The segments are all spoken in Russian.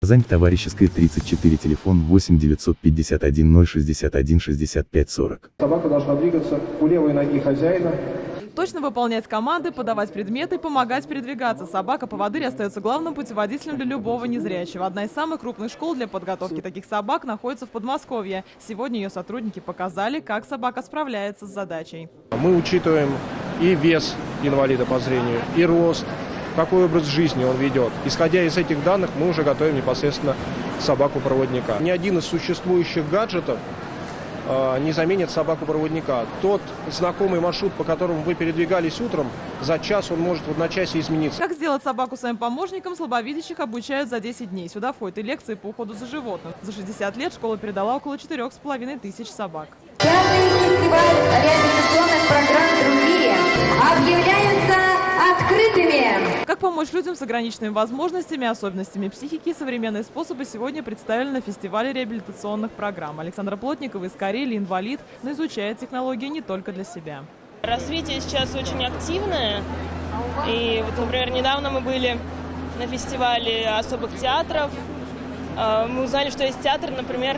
Казань, Товарищеская, 34, телефон 8 951 061 65 40. Собака должна двигаться у левой ноги хозяина. Точно выполнять команды, подавать предметы, помогать передвигаться. Собака-поводырь остается главным путеводителем для любого незрячего. Одна из самых крупных школ для подготовки таких собак находится в Подмосковье. Сегодня ее сотрудники показали, как собака справляется с задачей. Мы учитываем и вес инвалида по зрению, и рост, какой образ жизни он ведет. Исходя из этих данных, мы уже готовим непосредственно собаку-проводника. Ни один из существующих гаджетов не заменит собаку-проводника. Тот знакомый маршрут, по которому вы передвигались утром, за час он может в одночасье измениться. Как сделать собаку своим помощником, слабовидящих обучают за 10 дней. Сюда входят и лекции по уходу за животным. За 60 лет школа передала около 4500 собак. Пятый фестиваль реабилитационных программ «Другие» объявляются открытыми. Как помочь людям с ограниченными возможностями, особенностями психики, современные способы сегодня представлены на фестивале реабилитационных программ. Александра Плотникова из Карелии, инвалид, но изучает технологии не только для себя. Развитие сейчас очень активное. И вот, например, недавно мы были на фестивале особых театров. Мы узнали, что есть театр, например,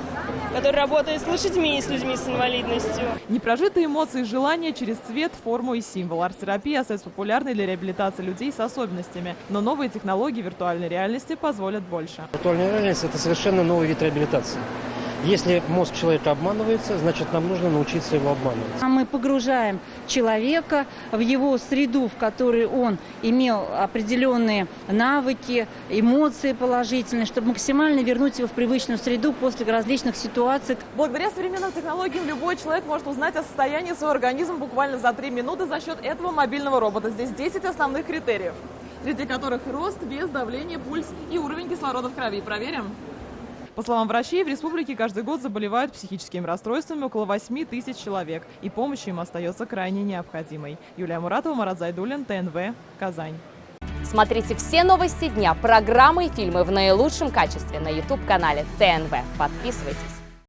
который работает с лошадьми и с людьми с инвалидностью. Непрожитые эмоции и желания через цвет, форму и символ. Арт-терапия остается популярной для реабилитации людей с особенностями. Но новые технологии виртуальной реальности позволят больше. Виртуальная реальность – это совершенно новый вид реабилитации. Если мозг человека обманывается, значит, нам нужно научиться его обманывать. Мы погружаем человека в его среду, в которой он имел определенные навыки, эмоции положительные, чтобы максимально вернуть его в привычную среду после различных ситуаций. Благодаря современным технологиям любой человек может узнать о состоянии своего организма буквально за 3 минуты за счет этого мобильного робота. Здесь 10 основных критериев, среди которых рост, вес, давление, пульс и уровень кислорода в крови. Проверим? По словам врачей, в республике каждый год заболевают психическими расстройствами около 8000 человек, и помощь им остается крайне необходимой. Юлия Муратова, Марат Зайдуллин, ТНВ, Казань. Смотрите все новости дня, программы и фильмы в наилучшем качестве на YouTube-канале ТНВ. Подписывайтесь.